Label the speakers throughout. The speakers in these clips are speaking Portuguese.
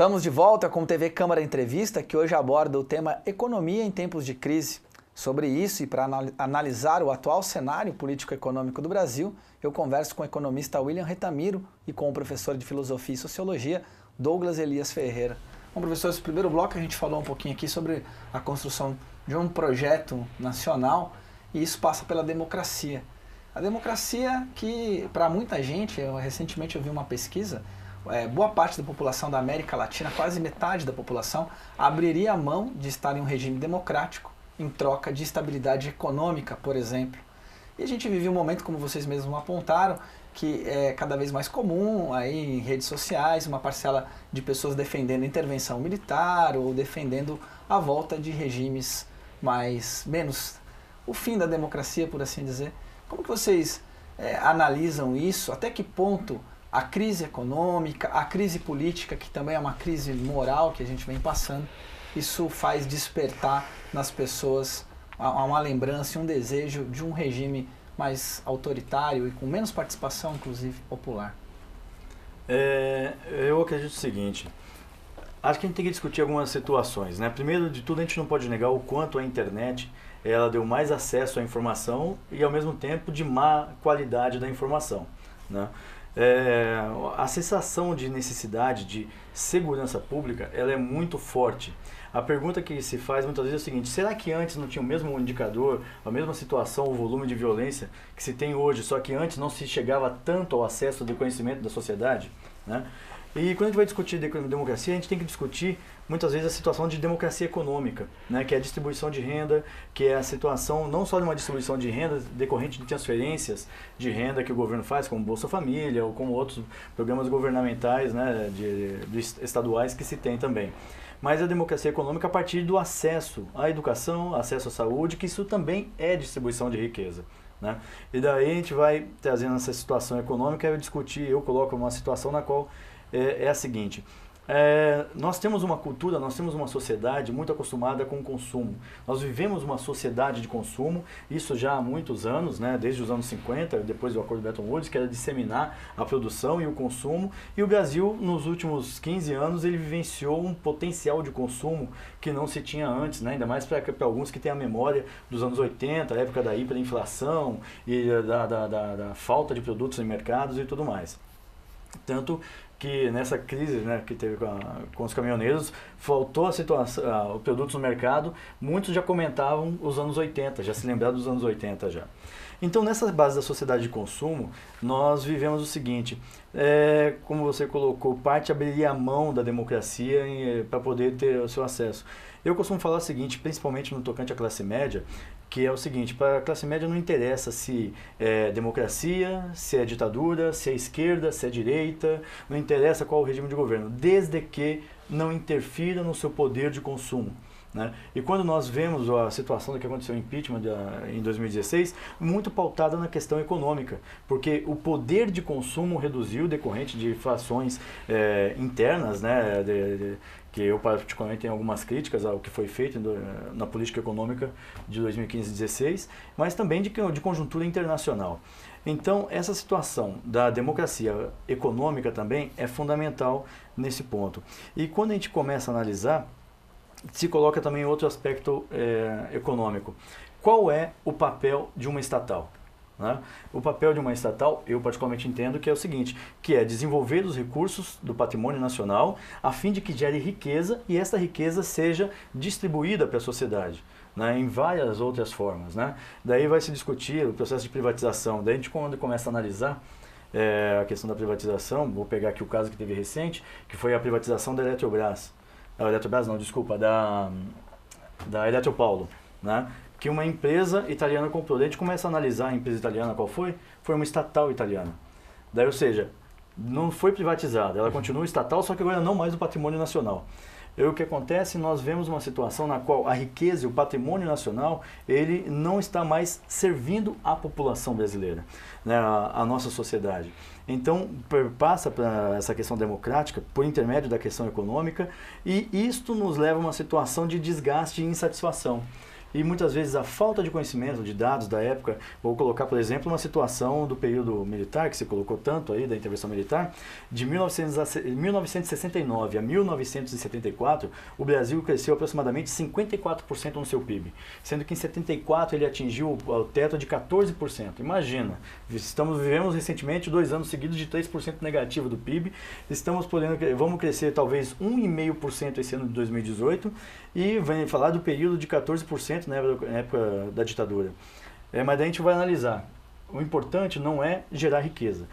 Speaker 1: Estamos de volta com o TV Câmara Entrevista, que hoje aborda o tema Economia em Tempos de Crise. Sobre isso e para analisar o atual cenário político-econômico do Brasil, eu converso com o economista William Retamiro e com o professor de Filosofia e Sociologia, Douglas Elias Ferreira. Bom, professor, nesse primeiro bloco a gente falou um pouquinho aqui sobre a construção de um projeto nacional e isso passa pela democracia. A democracia que, para muita gente, recentemente eu vi uma pesquisa, boa parte da população da América Latina, quase metade da população, abriria a mão de estar em um regime democrático em troca de estabilidade econômica, por exemplo. E a gente vive um momento, como vocês mesmos apontaram, que é cada vez mais comum aí em redes sociais, uma parcela de pessoas defendendo intervenção militar ou defendendo a volta de regimes menos o fim da democracia, por assim dizer. Como que vocês analisam isso? Até que ponto a crise econômica, a crise política, que também é uma crise moral que a gente vem passando, isso faz despertar nas pessoas uma lembrança e um desejo de um regime mais autoritário e com menos participação, inclusive, popular?
Speaker 2: Eu acredito o seguinte, acho que a gente tem que discutir algumas situações, né? Primeiro de tudo, a gente não pode negar o quanto a internet ela deu mais acesso à informação e, ao mesmo tempo, de má qualidade da informação, né? A sensação de necessidade de segurança pública ela é muito forte. A pergunta que se faz muitas vezes é o seguinte: será que antes não tinha o mesmo indicador, a mesma situação, o volume de violência que se tem hoje, só que antes não se chegava tanto ao acesso do conhecimento da sociedade, né? E quando a gente vai discutir democracia, a gente tem que discutir muitas vezes a situação de democracia econômica, né? Que é a distribuição de renda, que é a situação não só de uma distribuição de renda decorrente de transferências de renda que o governo faz, como Bolsa Família ou como outros programas governamentais, né, estaduais que se tem também. Mas a democracia econômica a partir do acesso à educação, acesso à saúde, que isso também é distribuição de riqueza, né? E daí a gente vai trazendo essa situação econômica e eu coloco uma situação na qual é a seguinte: nós temos uma cultura, nós temos uma sociedade muito acostumada com o consumo. Nós vivemos uma sociedade de consumo, isso já há muitos anos, né, desde os anos 50, depois do Acordo de Bretton Woods, que era disseminar a produção e o consumo. E o Brasil, nos últimos 15 anos, ele vivenciou um potencial de consumo que não se tinha antes, né, ainda mais para alguns que têm a memória dos anos 80, a época da hiperinflação e da falta de produtos em mercados e tudo mais. Tanto que nessa crise, né, que teve com os caminhoneiros, faltou a situação, os produtos no mercado, muitos já comentavam os anos 80, já se lembraram dos anos 80 já. Então, nessa base da sociedade de consumo, nós vivemos o seguinte: como você colocou, parte abriria a mão da democracia para poder ter o seu acesso. Eu costumo falar o seguinte, principalmente no tocante à classe média, que é o seguinte: para a classe média não interessa se é democracia, se é ditadura, se é esquerda, se é direita, não interessa qual o regime de governo, desde que não interfira no seu poder de consumo, né? E quando nós vemos a situação do que aconteceu no impeachment em 2016, muito pautada na questão econômica, porque o poder de consumo reduziu decorrente de inflações internas, né, que eu particularmente tenho algumas críticas ao que foi feito na política econômica de 2015 e 2016, mas também de conjuntura internacional. Então, essa situação da democracia econômica também é fundamental nesse ponto. E quando a gente começa a analisar, se coloca também outro aspecto econômico. Qual é o papel de uma estatal? Né? O papel de uma estatal, eu particularmente entendo que é o seguinte, que é desenvolver os recursos do patrimônio nacional a fim de que gere riqueza e essa riqueza seja distribuída para a sociedade, né, em várias outras formas, né? Daí vai se discutir o processo de privatização. Daí a gente, quando começa a analisar a questão da privatização, vou pegar aqui o caso que teve recente, que foi a privatização da Eletrobras. Da Eletropaulo, né? Que uma empresa italiana comprou. Daí a gente começa a analisar a empresa italiana qual foi. Foi uma estatal italiana. Daí, ou seja, não foi privatizada, ela continua estatal, só que agora não mais do patrimônio nacional. E o que acontece? Nós vemos uma situação na qual a riqueza e o patrimônio nacional, ele não está mais servindo à população brasileira, né, a nossa sociedade. Então, passa para essa questão democrática por intermédio da questão econômica e isto nos leva a uma situação de desgaste e insatisfação. e muitas vezes a falta de conhecimento de dados da época, vou colocar, por exemplo, uma situação do período militar, que você colocou tanto aí, da intervenção militar, de 1969 a 1974, o Brasil cresceu aproximadamente 54% no seu PIB, sendo que em 74 ele atingiu o teto de 14%. Imagina, vivemos recentemente 2 anos seguidos de 3% negativo do PIB, vamos crescer talvez 1,5% esse ano de 2018 e vem falar do período de 14% na época da ditadura. Mas daí a gente vai analisar. O importante não é gerar riqueza.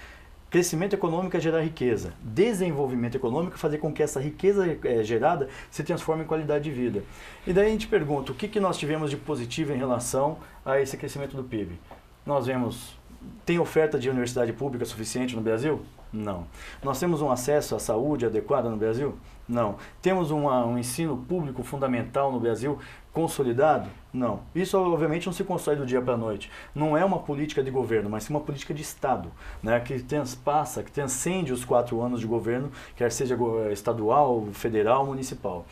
Speaker 2: Crescimento econômico é gerar riqueza. Desenvolvimento econômico é fazer com que essa riqueza gerada se transforme em qualidade de vida. E daí a gente pergunta, o que nós tivemos de positivo em relação a esse crescimento do PIB? Nós vemos, tem oferta de universidade pública suficiente no Brasil? Não. Nós temos um acesso à saúde adequado no Brasil? Não. Temos um ensino público fundamental no Brasil consolidado? Não. Isso, obviamente, não se constrói do dia para a noite. Não é uma política de governo, mas sim uma política de Estado, né, que transpassa, que transcende os 4 anos de governo, quer seja estadual, federal, municipal.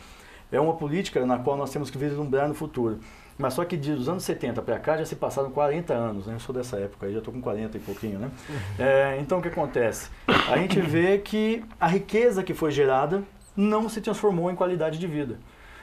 Speaker 2: É uma política na qual nós temos que vislumbrar no futuro. Mas só que dos anos 70 para cá já se passaram 40 anos, né? Eu sou dessa época, já estou com 40 e pouquinho, né? Então o que acontece? A gente vê que a riqueza que foi gerada não se transformou em qualidade de vida.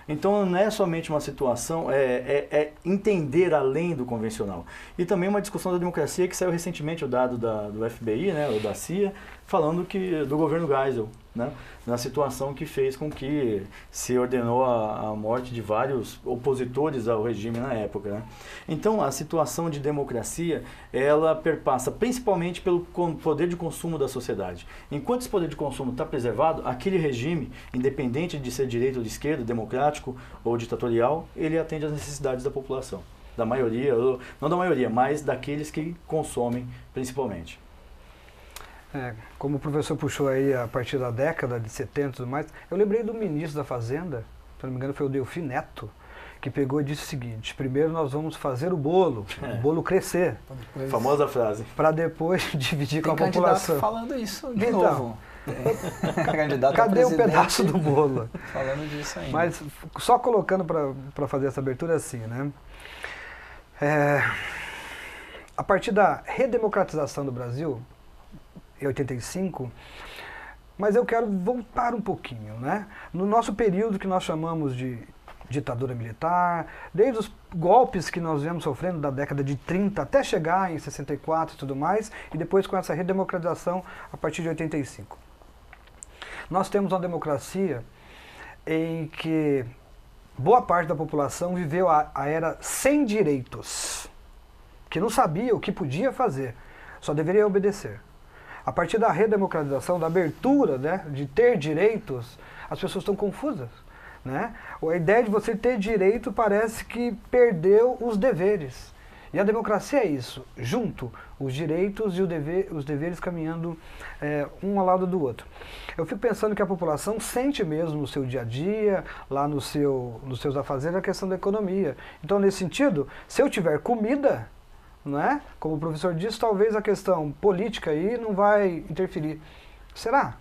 Speaker 2: Então não é somente uma situação, é entender além do convencional. E também uma discussão da democracia que saiu recentemente o dado do FBI, né, ou da CIA, falando do governo Geisel, né, na situação que fez com que se ordenou a morte de vários opositores ao regime na época, né. Então a situação de democracia, ela perpassa principalmente pelo poder de consumo da sociedade. Enquanto esse poder de consumo está preservado, aquele regime, independente de ser direita ou de esquerda, democrático ou ditatorial, ele atende às necessidades da população. Da maioria, não da maioria, mas daqueles que consomem principalmente.
Speaker 3: Como o professor puxou aí a partir da década de 70 e tudo mais, eu lembrei do ministro da Fazenda, se não me engano foi o Delfim Neto, que pegou e disse o seguinte: primeiro nós vamos fazer o bolo crescer.
Speaker 2: Famosa frase.
Speaker 3: Para depois dividir com a população.
Speaker 1: Tem candidato falando isso de novo.
Speaker 3: Cadê o pedaço do bolo?
Speaker 1: Falando disso ainda.
Speaker 3: Mas só colocando para fazer essa abertura assim, né? A partir da redemocratização do Brasil, em 85, mas eu quero voltar um pouquinho, né? No nosso período que nós chamamos de ditadura militar, desde os golpes que nós viemos sofrendo da década de 30 até chegar em 64 e tudo mais, e depois com essa redemocratização a partir de 85. Nós temos uma democracia em que boa parte da população viveu a era sem direitos, que não sabia o que podia fazer, só deveria obedecer. A partir da redemocratização, da abertura, né, de ter direitos, as pessoas estão confusas, né? A ideia de você ter direito parece que perdeu os deveres. E a democracia é isso, junto, os direitos e os deveres caminhando um ao lado do outro. Eu fico pensando que a população sente mesmo no seu dia a dia, lá nos seus afazeres, a questão da economia. Então, nesse sentido, se eu tiver comida, não é? Como o professor disse, talvez a questão política aí não vai interferir. Será?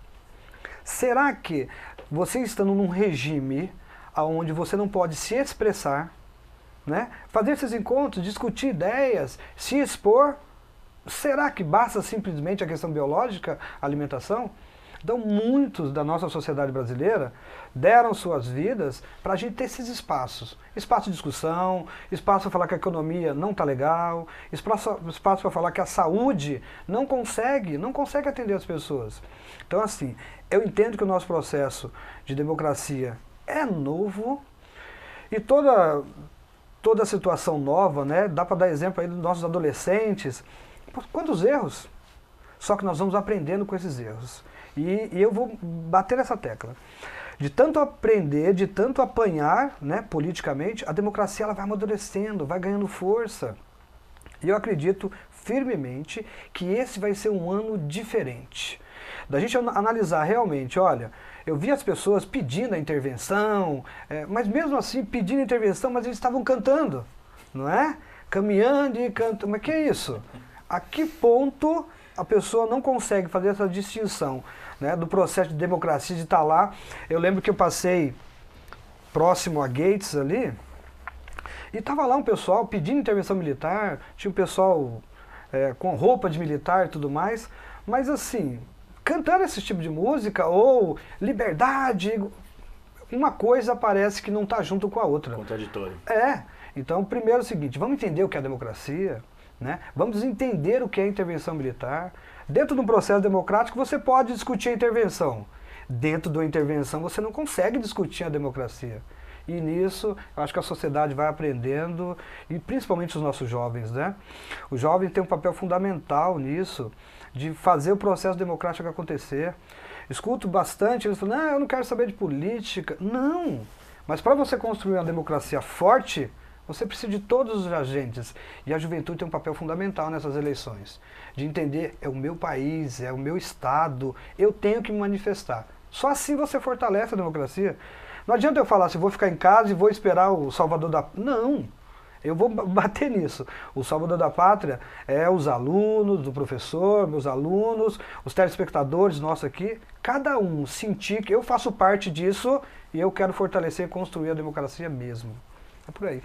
Speaker 3: Será que você estando num regime onde você não pode se expressar, né? Fazer esses encontros, discutir ideias, se expor, será que basta simplesmente a questão biológica, a alimentação? Então, muitos da nossa sociedade brasileira deram suas vidas para a gente ter esses espaços. Espaço de discussão, espaço para falar que a economia não está legal, espaço para falar que a saúde não consegue atender as pessoas. Então, assim, eu entendo que o nosso processo de democracia é novo e toda a situação nova, né, dá para dar exemplo aí dos nossos adolescentes. Quantos erros? Só que nós vamos aprendendo com esses erros. E eu vou bater nessa tecla. De tanto aprender, de tanto apanhar, né, politicamente, a democracia ela vai amadurecendo, vai ganhando força. E eu acredito firmemente que esse vai ser um ano diferente. Da gente analisar realmente, olha, eu vi as pessoas pedindo a intervenção, mas mesmo assim pedindo intervenção, mas eles estavam cantando, não é? Caminhando e cantando. Mas que é isso? A que ponto a pessoa não consegue fazer essa distinção, né, do processo de democracia, de estar lá? Eu lembro que eu passei próximo a Gates ali, E estava lá um pessoal pedindo intervenção militar, tinha um pessoal com roupa de militar e tudo mais, mas assim, cantando esse tipo de música, ou liberdade, uma coisa parece que não está junto com a outra.
Speaker 2: Contraditório.
Speaker 3: Então, primeiro é o seguinte, vamos entender o que é a democracia, né? Vamos entender o que é a intervenção militar. Dentro de um processo democrático, você pode discutir a intervenção. Dentro da intervenção, você não consegue discutir a democracia. E nisso, eu acho que a sociedade vai aprendendo, e principalmente os nossos jovens, né? Os jovens têm um papel fundamental nisso, de fazer o processo democrático acontecer. Escuto bastante, eles falam, eu não quero saber de política. Não! Mas para você construir uma democracia forte, você precisa de todos os agentes. E a juventude tem um papel fundamental nessas eleições. De entender, é o meu país, é o meu estado, eu tenho que me manifestar. Só assim você fortalece a democracia. Não adianta eu falar assim, vou ficar em casa e vou esperar o salvador da... Não! Eu vou bater nisso. O salvador da pátria é os alunos, o professor, meus alunos, os telespectadores nossos aqui. Cada um sentir que eu faço parte disso e eu quero fortalecer e construir a democracia mesmo. É por aí.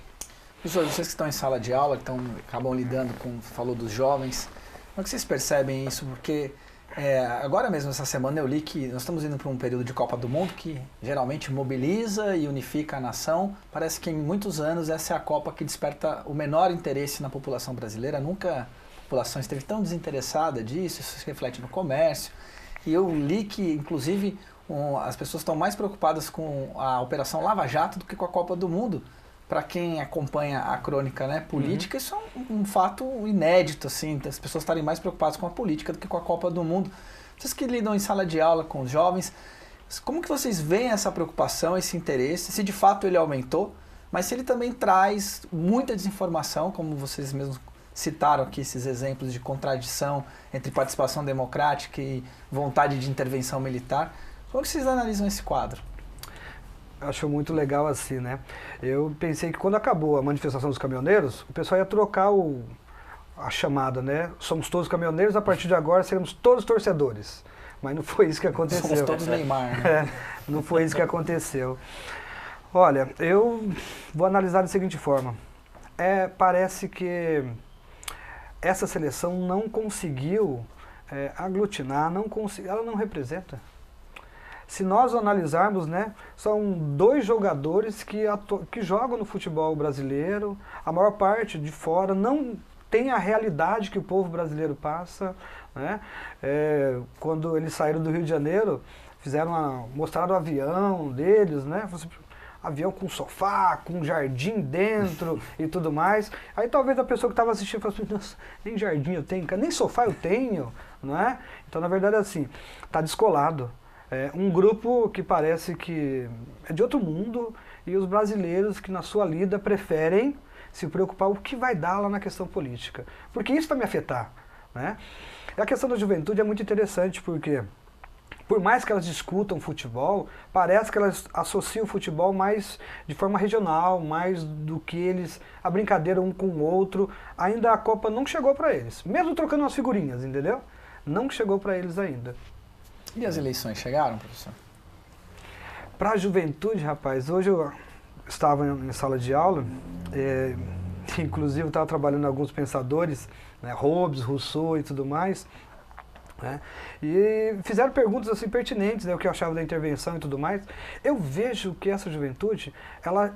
Speaker 1: Professor, vocês que estão em sala de aula, que acabam lidando com, falou dos jovens, como é que vocês percebem isso? Porque agora mesmo, essa semana, eu li que nós estamos indo para um período de Copa do Mundo que geralmente mobiliza e unifica a nação. Parece que em muitos anos essa é a Copa que desperta o menor interesse na população brasileira. Nunca a população esteve tão desinteressada disso, isso se reflete no comércio. E eu li que, inclusive, as pessoas estão mais preocupadas com a Operação Lava Jato do que com a Copa do Mundo. Para quem acompanha a crônica, né, política, isso é um fato inédito, assim, as pessoas estarem mais preocupadas com a política do que com a Copa do Mundo. Vocês que lidam em sala de aula com os jovens, como que vocês veem essa preocupação, esse interesse, se de fato ele aumentou, mas se ele também traz muita desinformação, como vocês mesmos citaram aqui esses exemplos de contradição entre participação democrática e vontade de intervenção militar. Como que vocês analisam esse quadro?
Speaker 3: Acho muito legal assim, né? Eu pensei que quando acabou a manifestação dos caminhoneiros, o pessoal ia trocar a chamada, né? Somos todos caminhoneiros, a partir de agora seremos todos torcedores. Mas não foi isso que aconteceu.
Speaker 1: Somos todos Neymar, né?
Speaker 3: Não foi isso que aconteceu. Olha, eu vou analisar da seguinte forma. Parece que essa seleção não conseguiu aglutinar, ela não representa. Se nós analisarmos, né, são 2 jogadores que jogam no futebol brasileiro, a maior parte de fora não tem a realidade que o povo brasileiro passa, né? Quando eles saíram do Rio de Janeiro, mostraram o avião deles, né? Avião com sofá, com jardim dentro e tudo mais. Aí talvez a pessoa que estava assistindo falasse, nossa, nem jardim eu tenho, nem sofá eu tenho, não é? Então, na verdade, assim, está descolado. Um grupo que parece que é de outro mundo e os brasileiros que na sua lida preferem se preocupar o que vai dar lá na questão política. Porque isso vai me afetar, né? E a questão da juventude é muito interessante porque, por mais que elas discutam futebol, parece que elas associam o futebol mais de forma regional, mais do que a brincadeira um com o outro. Ainda a Copa não chegou para eles, mesmo trocando umas figurinhas, entendeu? Não chegou para eles ainda.
Speaker 1: E as eleições chegaram, professor?
Speaker 3: Para a juventude, rapaz, hoje eu estava em sala de aula, inclusive eu estava trabalhando com alguns pensadores, né, Hobbes, Rousseau e tudo mais, né, e fizeram perguntas assim pertinentes, né, o que eu achava da intervenção e tudo mais. Eu vejo que essa juventude, ela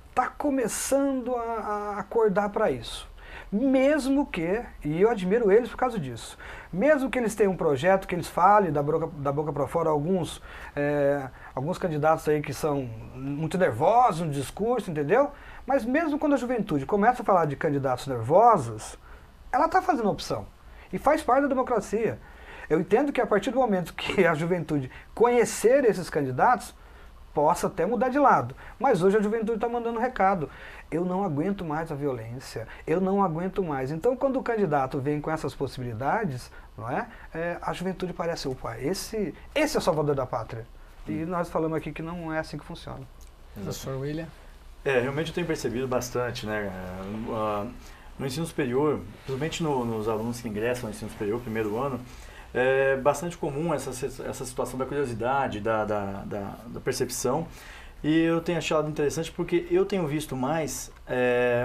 Speaker 3: está começando a acordar para isso. Mesmo que, e eu admiro eles por causa disso, mesmo que eles tenham um projeto, que eles falem da boca para fora alguns candidatos aí que são muito nervosos no discurso, entendeu? Mas mesmo quando a juventude começa a falar de candidatos nervosos, ela está fazendo opção. E faz parte da democracia. Eu entendo que a partir do momento que a juventude conhecer esses candidatos, possa até mudar de lado. Mas hoje a juventude está mandando recado. Eu não aguento mais a violência, eu não aguento mais. Então, quando o candidato vem com essas possibilidades, não é? A juventude parece, opa, esse é o salvador da pátria. E nós falamos aqui que não é assim que funciona.
Speaker 1: Professor William?
Speaker 2: Realmente eu tenho percebido bastante, né? No ensino superior, principalmente nos alunos que ingressam no ensino superior, primeiro ano, é bastante comum essa situação da curiosidade, da percepção. E eu tenho achado interessante porque eu tenho visto mais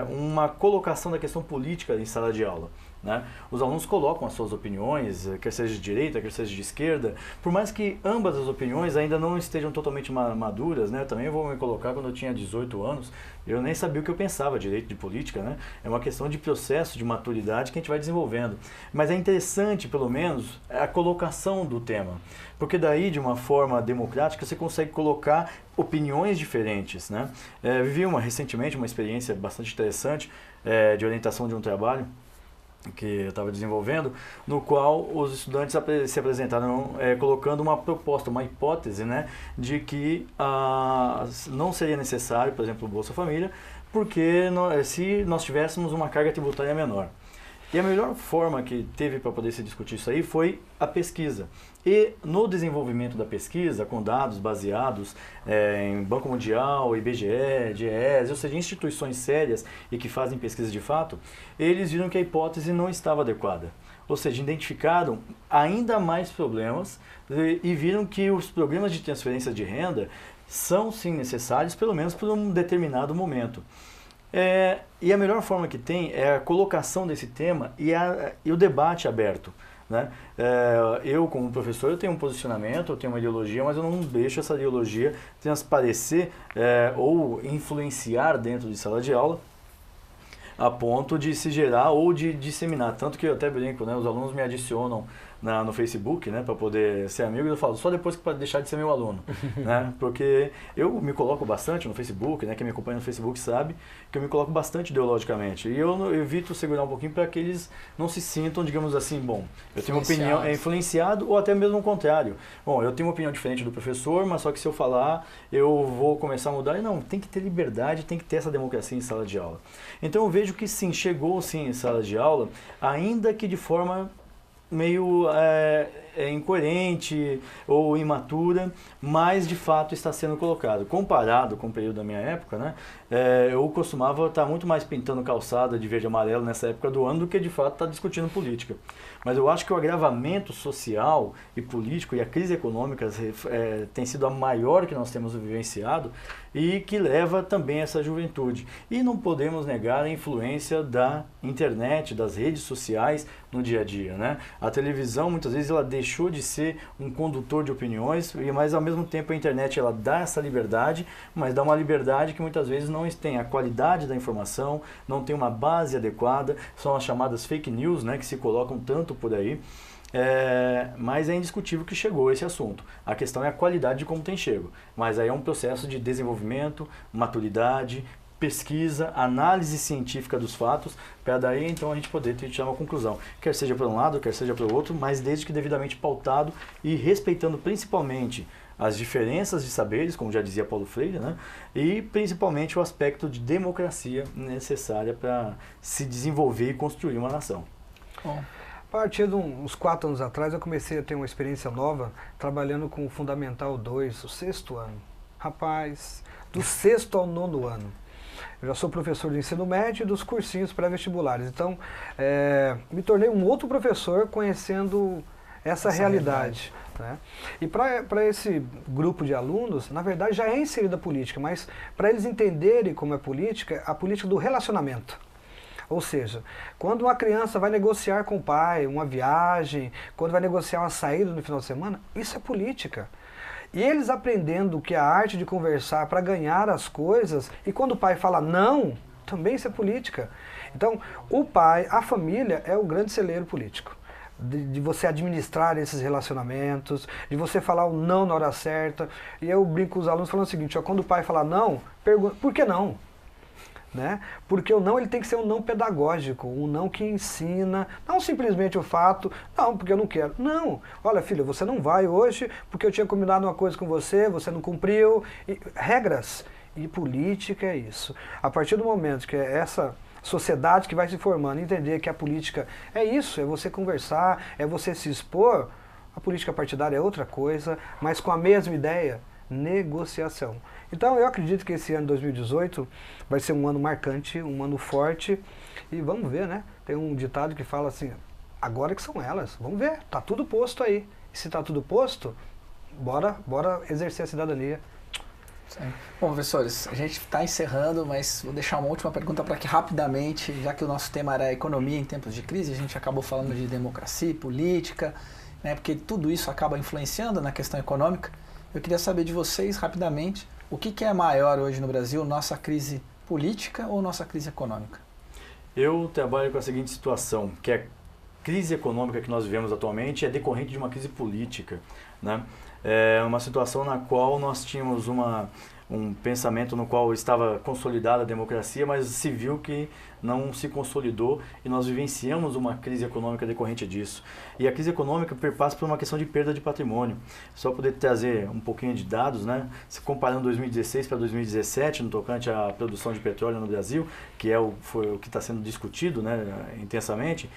Speaker 2: uma colocação da questão política em sala de aula. Né? Os alunos colocam as suas opiniões, quer seja de direita, quer seja de esquerda, por mais que ambas as opiniões ainda não estejam totalmente maduras, né? Eu também vou me colocar quando eu tinha 18 anos, eu nem sabia o que eu pensava direito de política, né? É uma questão de processo, de maturidade que a gente vai desenvolvendo. Mas é interessante, pelo menos, a colocação do tema, porque daí, de uma forma democrática, você consegue colocar opiniões diferentes, né? Vivi recentemente uma experiência bastante interessante de orientação de um trabalho que eu estava desenvolvendo, no qual os estudantes se apresentaram colocando uma proposta, uma hipótese, né, de que não seria necessário, por exemplo, o Bolsa Família, porque se nós tivéssemos uma carga tributária menor. E a melhor forma que teve para poder se discutir isso aí foi a pesquisa. E no desenvolvimento da pesquisa, com dados baseados em Banco Mundial, IBGE, DIEESE, ou seja, instituições sérias e que fazem pesquisa de fato, eles viram que a hipótese não estava adequada. Ou seja, identificaram ainda mais problemas e viram que os programas de transferência de renda são sim necessários, pelo menos por um determinado momento. E a melhor forma que tem é a colocação desse tema e o debate aberto. Né? Eu, como professor, eu tenho um posicionamento, eu tenho uma ideologia, mas eu não deixo essa ideologia transparecer ou influenciar dentro de sala de aula a ponto de se gerar ou de disseminar. Tanto que eu até brinco, né? Os alunos me adicionam no Facebook, né, para poder ser amigo, e eu falo só depois que para deixar de ser meu aluno, né? Porque eu me coloco bastante no Facebook, né? Quem me acompanha no Facebook sabe que eu me coloco bastante ideologicamente. E eu evito segurar um pouquinho para que eles não se sintam, digamos assim, bom, eu tenho uma opinião influenciado ou até mesmo o contrário. Bom, eu tenho uma opinião diferente do professor, mas só que se eu falar, eu vou começar a mudar. E não, tem que ter liberdade, tem que ter essa democracia em sala de aula. Então eu vejo que sim, chegou sim em sala de aula, ainda que de forma meio incoerente ou imatura, mas de fato está sendo colocado. Comparado com o período da minha época, né, eu costumava estar muito mais pintando calçada de verde e amarelo nessa época do ano do que de fato estar discutindo política. Mas eu acho que o agravamento social e político e a crise econômica tem sido a maior que nós temos vivenciado e que leva também essa juventude. E não podemos negar a influência da internet, das redes sociais no dia a dia, né? A televisão, muitas vezes, ela deixou de ser um condutor de opiniões, mas ao mesmo tempo a internet ela dá essa liberdade, mas dá uma liberdade que muitas vezes não tem a qualidade da informação, não tem uma base adequada, são as chamadas fake news, né, que se colocam tanto por aí. Mas é indiscutível que chegou esse assunto. A questão é a qualidade de como tem chego. Mas aí é um processo de desenvolvimento, maturidade, pesquisa, análise científica dos fatos, para daí então a gente poder tirar uma conclusão. Quer seja para um lado, quer seja para o outro, mas desde que devidamente pautado e respeitando principalmente as diferenças de saberes, como já dizia Paulo Freire, né? E principalmente o aspecto de democracia necessária para se desenvolver e construir uma nação.
Speaker 3: Bom. A partir de uns 4 anos atrás, eu comecei a ter uma experiência nova trabalhando com o Fundamental 2, o 6º ano. Rapaz, do 6º ao 9º ano. Eu já sou professor de ensino médio e dos cursinhos pré-vestibulares. Então, me tornei um outro professor conhecendo essa realidade. Né? E para esse grupo de alunos, na verdade, já é inserida a política, mas para eles entenderem como é a política do relacionamento. Ou seja, quando uma criança vai negociar com o pai uma viagem, quando vai negociar uma saída no final de semana, isso é política. E eles aprendendo que a arte de conversar para ganhar as coisas, e quando o pai fala não, também isso é política. Então, o pai, a família, é o grande celeiro político. De você administrar esses relacionamentos, de você falar o não na hora certa. E eu brinco com os alunos falando o seguinte, ó, quando o pai falar não, pergunta, por que não? Né? Porque o não ele tem que ser um não pedagógico, um não que ensina, não simplesmente o fato, não, porque eu não quero. Não, olha filho, você não vai hoje porque eu tinha combinado uma coisa com você, você não cumpriu. Regras. E política é isso. A partir do momento que é essa sociedade que vai se formando, entender que a política é isso, é você conversar, é você se expor, a política partidária é outra coisa, mas com a mesma ideia, negociação. Então eu acredito que esse ano 2018 vai ser um ano marcante, um ano forte e vamos ver, né? Tem um ditado que fala assim, agora que são elas, vamos ver, tá tudo posto aí. E se tá tudo posto, bora exercer a cidadania.
Speaker 1: Sim. Bom, professores, a gente está encerrando, mas vou deixar uma última pergunta para que rapidamente, já que o nosso tema era economia em tempos de crise, a gente acabou falando de democracia, política, né, porque tudo isso acaba influenciando na questão econômica. Eu queria saber de vocês, rapidamente, o que é maior hoje no Brasil, nossa crise política ou nossa crise econômica?
Speaker 2: Eu trabalho com a seguinte situação, que a crise econômica que nós vivemos atualmente é decorrente de uma crise política, né? É uma situação na qual nós tínhamos um pensamento no qual estava consolidada a democracia, mas se viu que não se consolidou e nós vivenciamos uma crise econômica decorrente disso. E a crise econômica perpassa por uma questão de perda de patrimônio. Só poder trazer um pouquinho de dados, né? Se comparando 2016 para 2017, no tocante à produção de petróleo no Brasil, que foi o que está sendo discutido, né, intensamente,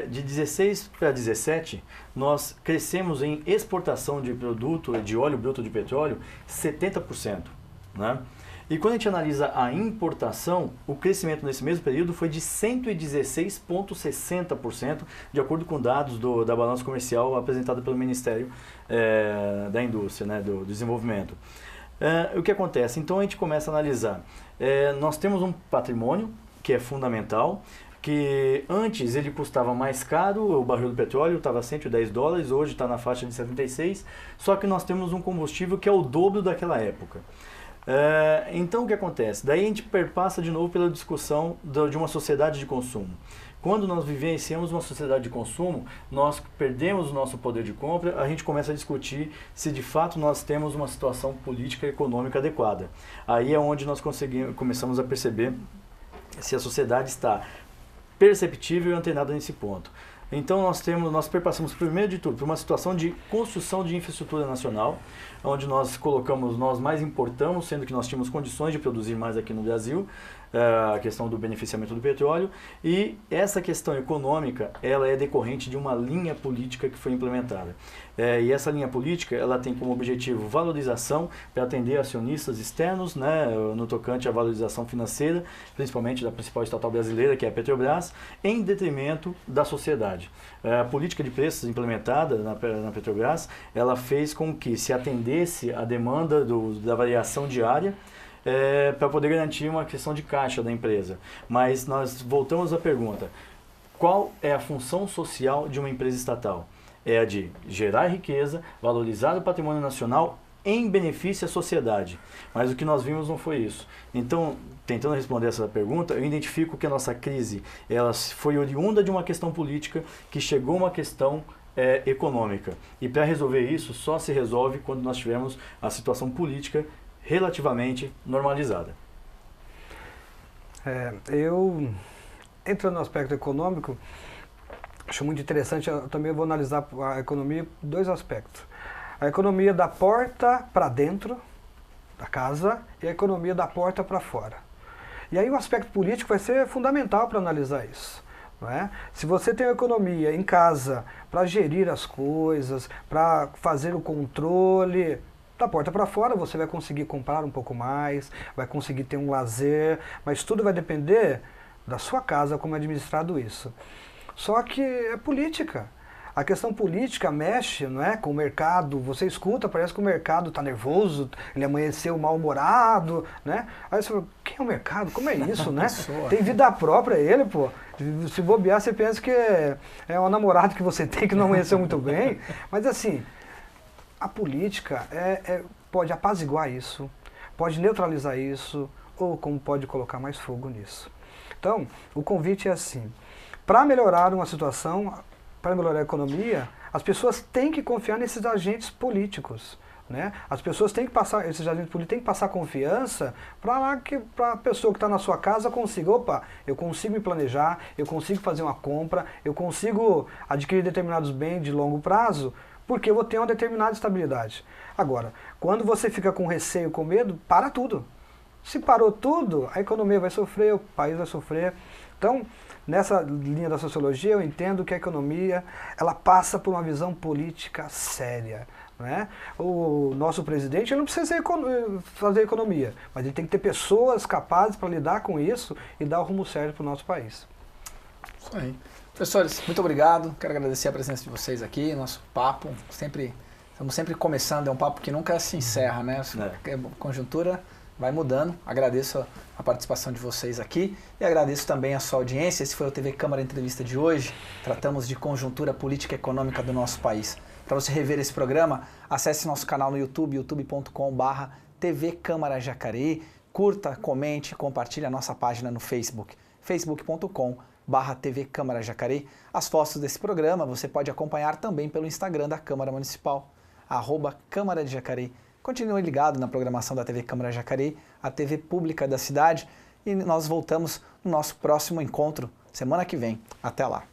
Speaker 2: de 16 para 17, nós crescemos em exportação de produto, de óleo bruto de petróleo, 70%. Né? E quando a gente analisa a importação, o crescimento nesse mesmo período foi de 116,60%, de acordo com dados da balança comercial apresentada pelo Ministério da Indústria, né, do Desenvolvimento. O que acontece? Então a gente começa a analisar. Nós temos um patrimônio que é fundamental, que antes ele custava mais caro, o barril do petróleo estava $110, hoje está na faixa de 76, só que nós temos um combustível que é o dobro daquela época. Então o que acontece? Daí a gente perpassa de novo pela discussão de uma sociedade de consumo. Quando nós vivenciamos uma sociedade de consumo, nós perdemos o nosso poder de compra, a gente começa a discutir se de fato nós temos uma situação política e econômica adequada. Aí é onde nós começamos a perceber se a sociedade está perceptível e antenada nesse ponto. Então nós perpassamos primeiro de tudo por uma situação de construção de infraestrutura nacional, onde nós mais importamos, sendo que nós tínhamos condições de produzir mais aqui no Brasil, a questão do beneficiamento do petróleo, e essa questão econômica, ela é decorrente de uma linha política que foi implementada. E essa linha política, ela tem como objetivo valorização para atender acionistas externos, né, no tocante à valorização financeira, principalmente da principal estatal brasileira, que é a Petrobras, em detrimento da sociedade. A política de preços implementada na Petrobras, ela fez com que se atendesse a demanda da variação diária, para poder garantir uma questão de caixa da empresa. Mas nós voltamos à pergunta, qual é a função social de uma empresa estatal? É a de gerar riqueza, valorizar o patrimônio nacional em benefício à sociedade. Mas o que nós vimos não foi isso. Então, tentando responder essa pergunta, eu identifico que a nossa crise ela foi oriunda de uma questão política que chegou a uma questão econômica. E para resolver isso, só se resolve quando nós tivermos a situação política relativamente normalizada.
Speaker 3: Eu, entrando no aspecto econômico, acho muito interessante, eu também vou analisar a economia em dois aspectos. A economia da porta para dentro da casa e a economia da porta para fora. E aí o aspecto político vai ser fundamental para analisar isso. Não é? Se você tem a economia em casa para gerir as coisas, para fazer o controle, da porta para fora você vai conseguir comprar um pouco mais, vai conseguir ter um lazer, mas tudo vai depender da sua casa, como é administrado isso. Só que é política. A questão política mexe, não é, com o mercado, você escuta, parece que o mercado está nervoso, ele amanheceu mal-humorado, né? Aí você fala, quem é o mercado? Como é isso, né? Tem vida própria ele, pô. Se bobear, você pensa que é um namorado que você tem que não amanheceu muito bem, mas assim, a política pode apaziguar isso, pode neutralizar isso, ou como pode colocar mais fogo nisso. Então, o convite é assim, para melhorar uma situação, para melhorar a economia, as pessoas têm que confiar nesses agentes políticos. Né? As pessoas têm que passar, esses agentes políticos têm que passar confiança para a pessoa que está na sua casa consiga, opa, eu consigo me planejar, eu consigo fazer uma compra, eu consigo adquirir determinados bens de longo prazo, porque eu vou ter uma determinada estabilidade. Agora, quando você fica com receio, com medo, para tudo. Se parou tudo, a economia vai sofrer, o país vai sofrer. Então, nessa linha da sociologia, eu entendo que a economia ela passa por uma visão política séria. Né? O nosso presidente ele não precisa fazer economia, mas ele tem que ter pessoas capazes para lidar com isso e dar o rumo certo para o nosso país.
Speaker 1: Isso aí. Professores, muito obrigado. Quero agradecer a presença de vocês aqui, nosso papo sempre Estamos sempre começando, é um papo que nunca se encerra, né? A conjuntura vai mudando. Agradeço a participação de vocês aqui e agradeço também a sua audiência. Esse foi o TV Câmara Entrevista de hoje. Tratamos de conjuntura política e econômica do nosso país. Para você rever esse programa, acesse nosso canal no YouTube, youtube.com/TV Câmara Jacareí. Curta, comente, compartilhe a nossa página no Facebook, facebook.com/TV Câmara Jacareí. As fotos desse programa você pode acompanhar também pelo Instagram da Câmara Municipal, @Câmara de Jacareí. Continue ligado na programação da TV Câmara Jacareí, a TV pública da cidade, e nós voltamos no nosso próximo encontro semana que vem. Até lá!